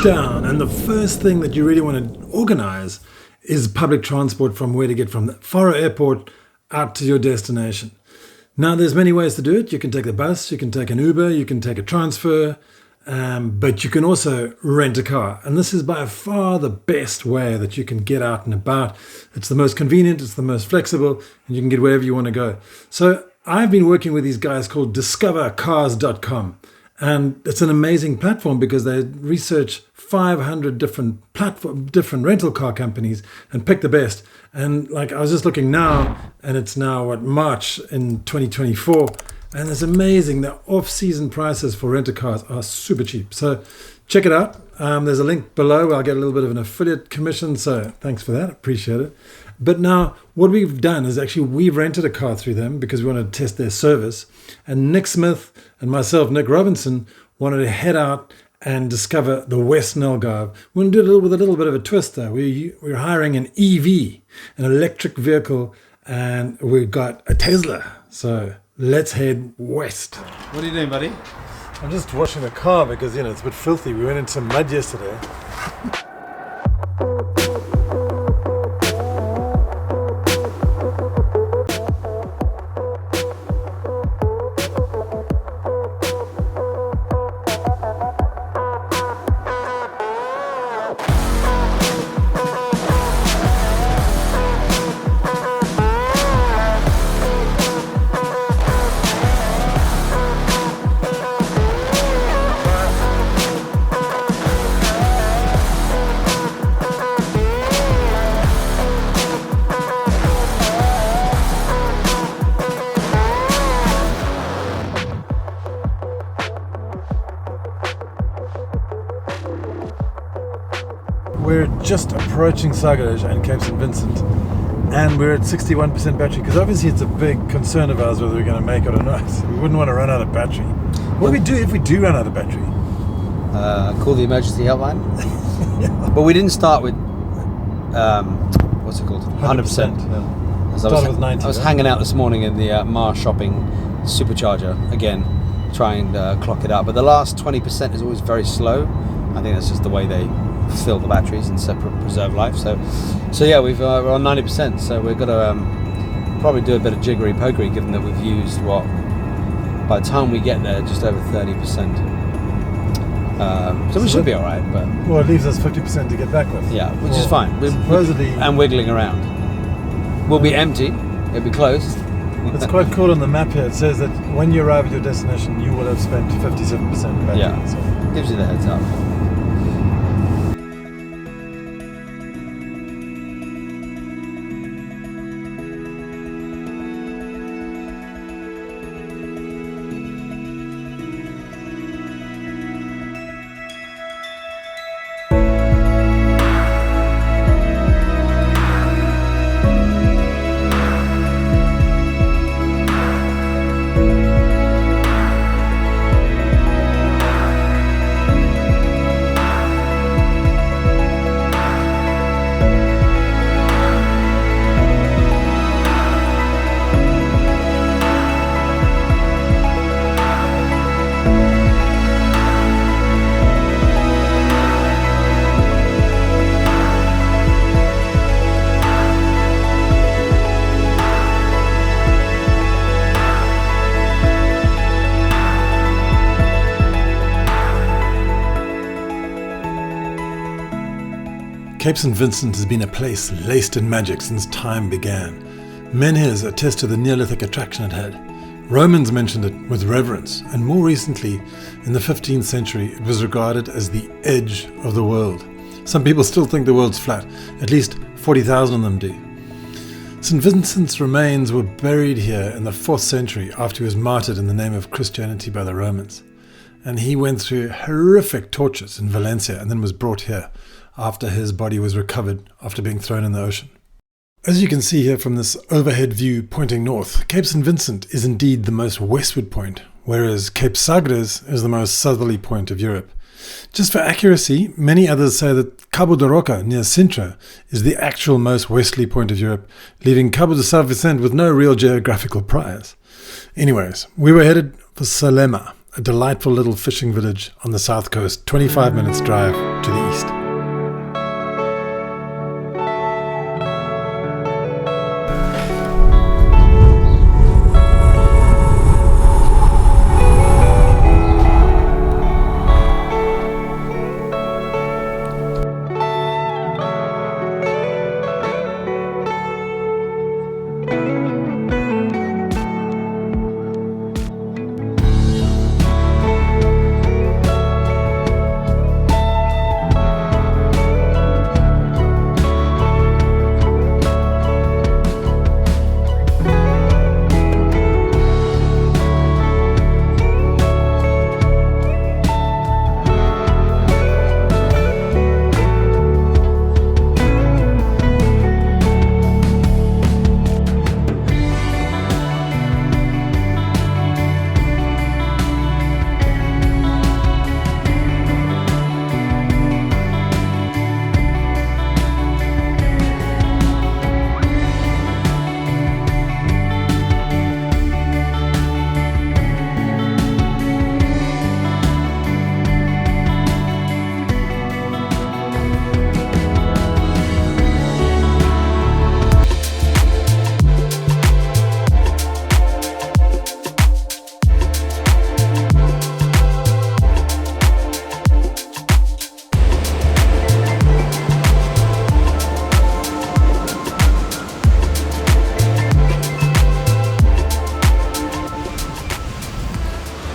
touchdown, and the first thing that you really want to organize is public transport from where to get from the Faro airport out to your destination. Now, there's many ways to do it. You can take the bus, you can take an Uber, you can take a transfer, but you can also rent a car. And this is by far the best way that you can get out and about. It's the most convenient, it's the most flexible, and you can get wherever you want to go. So I've been working with these guys called discovercars.com. And it's an amazing platform because they research 500 different rental car companies and pick the best. And like I was just looking now, and it's now March in 2024, and it's amazing. The off-season prices for rental cars are super cheap. So check it out. There's a link below. I'll get a little bit of an affiliate commission. So thanks for that. Appreciate it. But now what we've done is actually we've rented a car through them because we wanted to test their service. And Nick Smith and myself, Nick Robinson, wanted to head out and discover the West Algarve. We're going to do it with a little bit of a twist though. We're hiring an EV, an electric vehicle, and we've got a Tesla. So let's head west. What are you doing, buddy? I'm just washing the car because, it's a bit filthy. We went into some mud yesterday. We're just approaching Sagres and St Vincent, and we're at 61% battery because obviously it's a big concern of ours whether we're going to make it or not. We wouldn't want to run out of battery. What do we do if we do run out of battery? Call the emergency helpline. Yeah. But we didn't start with what's it called? 100%. Yeah. I with 90, I was right? hanging out this morning in the Mar shopping supercharger again, trying to clock it out. But the last 20% is always very slow. I think that's just the way they fill the batteries and preserve life. So yeah, we're on 90%. So we're gonna probably do a bit of jiggery pokery, given that we've used by the time we get there, just over 30%. So we should be all right. But well, it leaves us 50% to get back with. Yeah, which is fine. Supposedly, and wiggling around. We'll be empty. It'll be closed. It's quite cool on the map here. It says that when you arrive at your destination, you will have spent 57% of battery. Yeah, so gives you the heads up. St Vincent has been a place laced in magic since time began. Menhirs attest to the Neolithic attraction it had. Romans mentioned it with reverence, and more recently, in the 15th century, it was regarded as the edge of the world. Some people still think the world's flat, at least 40,000 of them do. St Vincent's remains were buried here in the 4th century after he was martyred in the name of Christianity by the Romans. And he went through horrific tortures in Valencia and then was brought here after his body was recovered after being thrown in the ocean. As you can see here from this overhead view pointing north, Cape St Vincent is indeed the most westward point, whereas Cape Sagres is the most southerly point of Europe. Just for accuracy, many others say that Cabo de Roca near Sintra is the actual most westerly point of Europe, leaving Cabo de St Vincent with no real geographical priors. Anyways, we were headed for Salema, a delightful little fishing village on the south coast, 25 minutes drive to the east.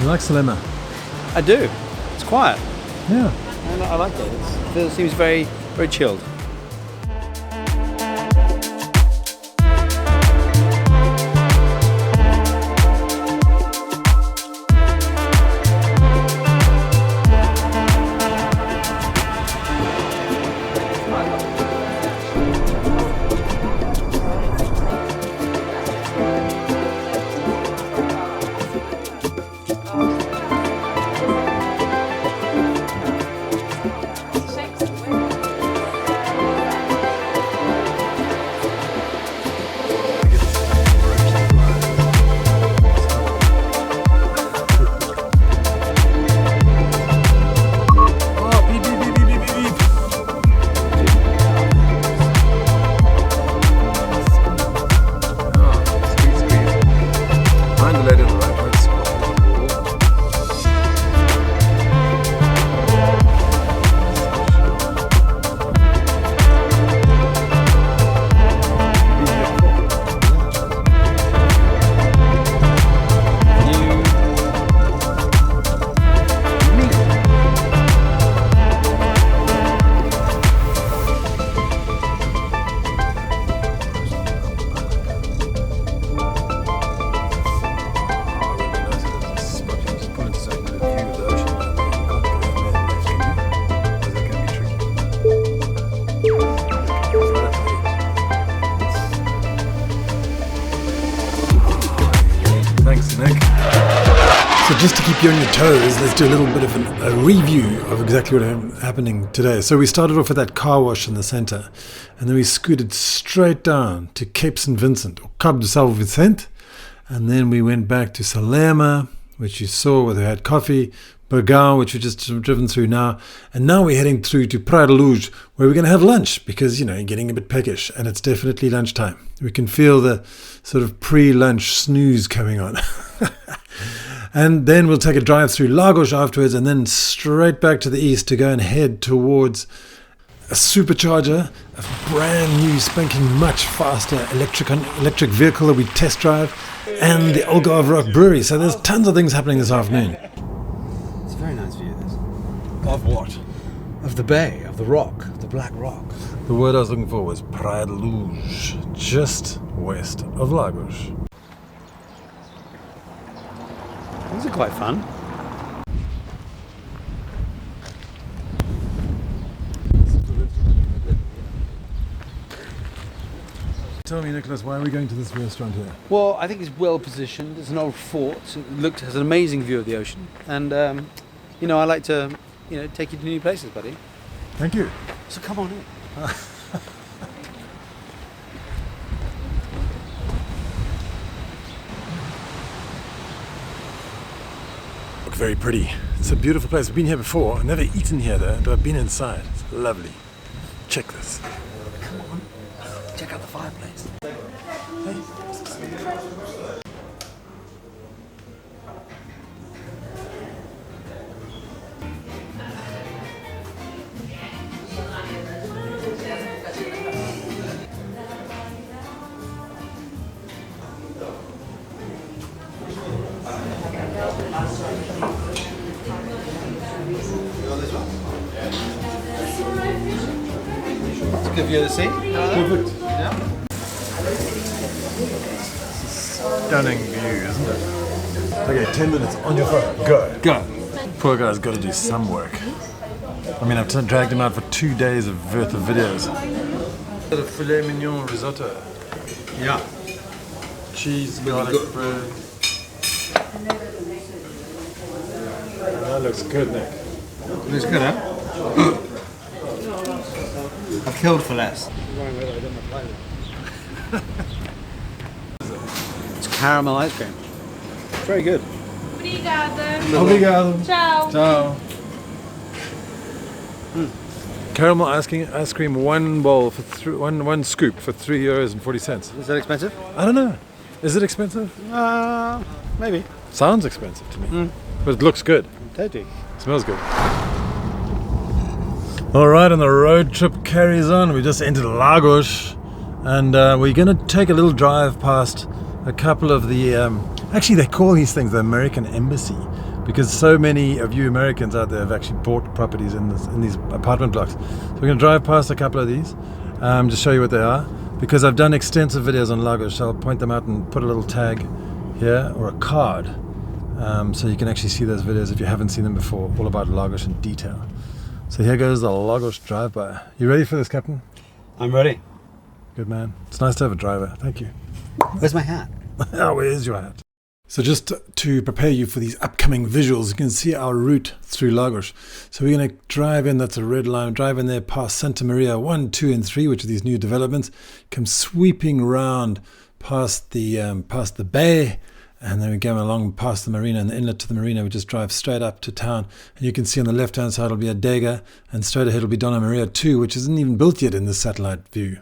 You like Salema? I do. It's quiet. Yeah. I like it. It seems very, very chilled. Thanks, Nick. So just to keep you on your toes, let's do a little bit of a review of exactly what's happening today. So we started off with that car wash in the center, and then we scooted straight down to Cape St Vincent, or Cap de St Vincent, and then we went back to Salema, which you saw where they had coffee, Burgau, which we just driven through now, and now we're heading through to Praia da Luz, where we're going to have lunch, because, you know, you're getting a bit peckish, and it's definitely lunchtime. We can feel the sort of pre-lunch snooze coming on. And then we'll take a drive through Lagos afterwards, and then straight back to the east to go and head towards a supercharger, a brand new, spanking, much faster electric vehicle that we test drive, and the Algarve Rock Brewery. So there's tons of things happening this afternoon. It's a very nice view, this. Of what? Of the bay, of the rock, of the black rock. The word I was looking for was Praia da Luz, just west of Lagos. These are quite fun. Tell me, Nicholas, why are we going to this restaurant here? Well, I think it's well positioned. It's an old fort. It has an amazing view of the ocean. And, you know, I like to, you know, take you to new places, buddy. Thank you. So come on in. look very pretty. It's a beautiful place. I've been here before. I've never eaten here though, but I've been inside. It's lovely. Check this. Come on. Check out the fireplace. Hey. Good view of the sea. Perfect. Yeah. Stunning view, isn't it? Okay, 10 minutes on your phone. Go. Go. Poor guy's got to do some work. I mean, I've dragged him out for 2 days of worth of videos. Bit of filet mignon risotto. Yeah. Cheese, garlic bread. That looks good, Nick. Looks good, huh? I've killed for less. It's caramel ice cream. It's very good. Obrigado. Ciao. Ciao. Caramel ice cream, one bowl for one scoop for €3.40. Is that expensive? I don't know. Is it expensive? Maybe. Sounds expensive to me, but it looks good. Totally. Smells good. All right, and the road trip carries on. We just entered Lagos, and we're going to take a little drive past a couple of the. Actually, they call these things the American Embassy, because so many of you Americans out there have actually bought properties in these apartment blocks. So we're going to drive past a couple of these, just show you what they are. Because I've done extensive videos on Lagos, so I'll point them out and put a little tag here or a card, so you can actually see those videos if you haven't seen them before, all about Lagos in detail. So here goes the Lagos drive-by. You ready for this, Captain? I'm ready. Good man. It's nice to have a driver. Thank you. Where's my hat? Oh, where is your hat? So just to prepare you for these upcoming visuals, you can see our route through Lagos. So we're going to drive in, that's a red line, drive in there past Santa Maria 1, 2 and 3, which are these new developments, come sweeping round past the bay, and then we go along past the marina and the inlet to the marina. We just drive straight up to town, and you can see on the left hand side will be Adega, and straight ahead will be Donna Maria 2, which isn't even built yet in this satellite view.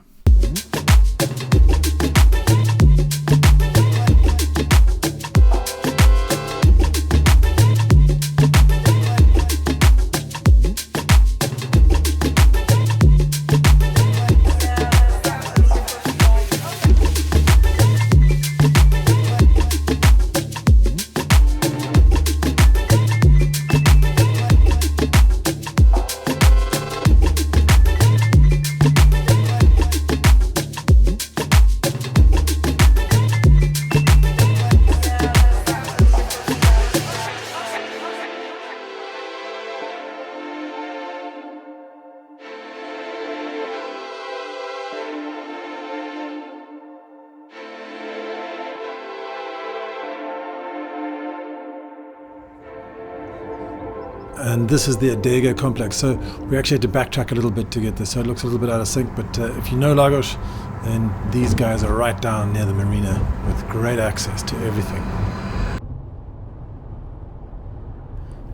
And this is the Adega complex. So we actually had to backtrack a little bit to get this. So it looks a little bit out of sync. But if you know Lagos, then these guys are right down near the marina with great access to everything.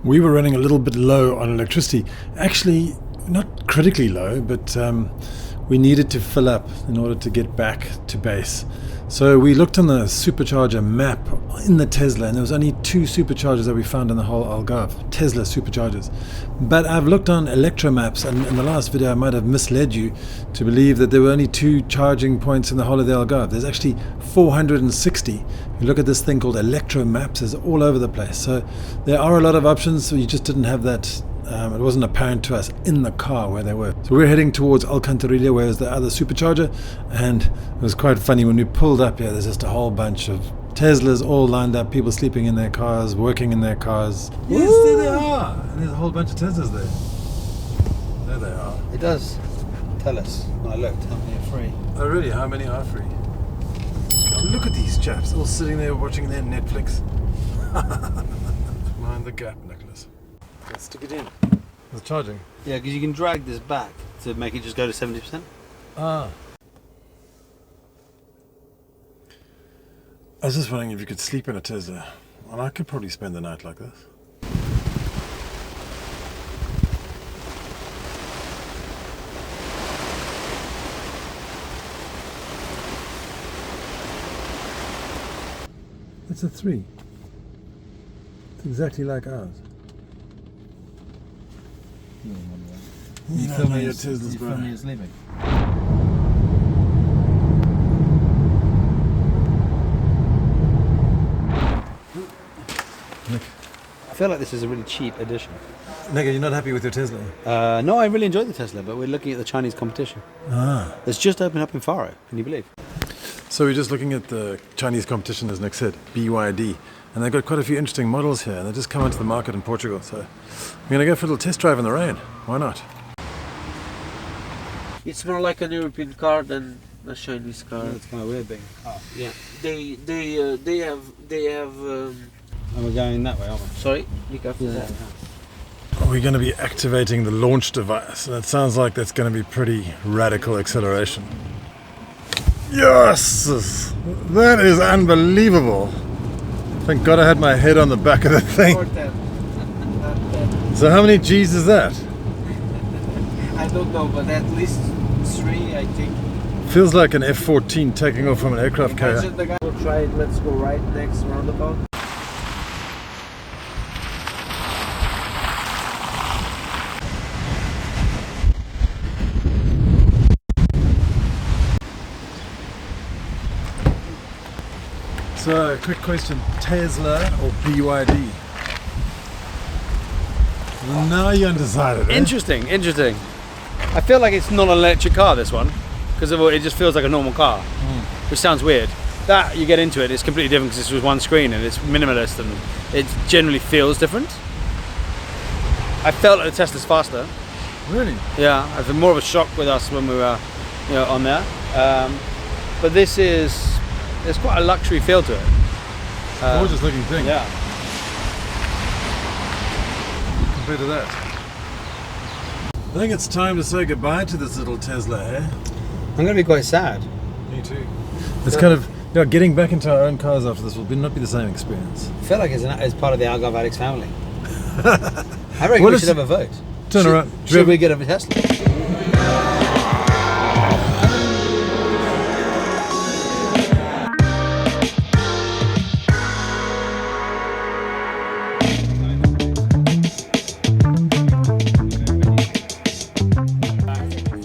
We were running a little bit low on electricity. Actually, not critically low, but we needed to fill up in order to get back to base. So we looked on the supercharger map in the Tesla, and there was only 2 superchargers that we found in the whole Algarve, Tesla superchargers. But I've looked on electro maps, and in the last video I might have misled you to believe that there were only 2 charging points in the whole of the Algarve. There's actually 460. You look at this thing called electro maps, it's all over the place. So there are a lot of options, so you just didn't have that. It wasn't apparent to us in the car where they were. So we're heading towards Alcantarilla, where is the other supercharger, and it was quite funny when we pulled up here. There's just a whole bunch of Teslas all lined up, people sleeping in their cars, working in their cars. Yes, there they are. And there's a whole bunch of Teslas there. There they are. It does tell us when I looked how many are free. Oh really? How many are free? Look at these chaps all sitting there watching their Netflix. Mind the gap, Nicholas. Let's stick it in. It's charging. Yeah, because you can drag this back to make it just go to 70%. Ah. I was just wondering if you could sleep in a Tesla. Well, I could probably spend the night like this. It's a 3. It's exactly like ours. You film me your Teslas, bro. film me as leaving. Nick, I feel like this is a really cheap edition. Nick, are you not happy with your Tesla? No, I really enjoyed the Tesla, but we're looking at the Chinese competition. It's just opened up in Faro, can you believe? So we're just looking at the Chinese competition, as Nick said, BYD. And they've got quite a few interesting models here, and they just come into the market in Portugal. So we're going to go for a little test drive in the rain. Why not? It's more like an European car than a Chinese car. It's kind of weird being a car. Yeah, they have. And we're going that way, aren't we? Sorry, be careful. Yeah. We're going to be activating the launch device. And it sounds like that's going to be pretty radical acceleration. Yes! That is unbelievable. Thank God I had my head on the back of the thing. So how many G's is that? I don't know, but at least 3, I think. Feels like an F-14 taking off from an aircraft carrier. Imagine the guy. We'll try it. Let's go right next roundabout. So, quick question, Tesla or BYD? Now you're undecided, eh? Interesting. I feel like it's not an electric car, this one, because it just feels like a normal car, which sounds weird. That, you get into it, it's completely different because it's with one screen and it's minimalist and it generally feels different. I felt like the Tesla's faster. Really? Yeah, I had more of a shock with us when we were on there. But there's quite a luxury feel to it. Gorgeous looking thing. Yeah. Compared to that. I think it's time to say goodbye to this little Tesla, eh? I'm going to be quite sad. Me too. It's kind of, getting back into our own cars after this will not be the same experience. I feel like it's part of the Algarve Addicts family. I reckon we should have a vote. Turn around. Should we get a Tesla?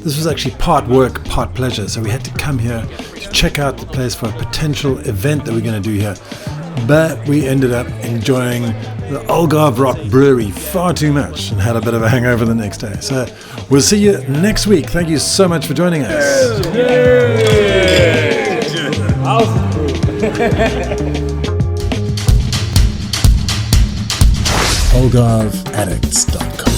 This was actually part work, part pleasure, so we had to come here to check out the place for a potential event that we're going to do here. But we ended up enjoying the Algarve Rock Brewery far too much and had a bit of a hangover the next day. So we'll see you next week. Thank you so much for joining us. AlgarveAddicts.com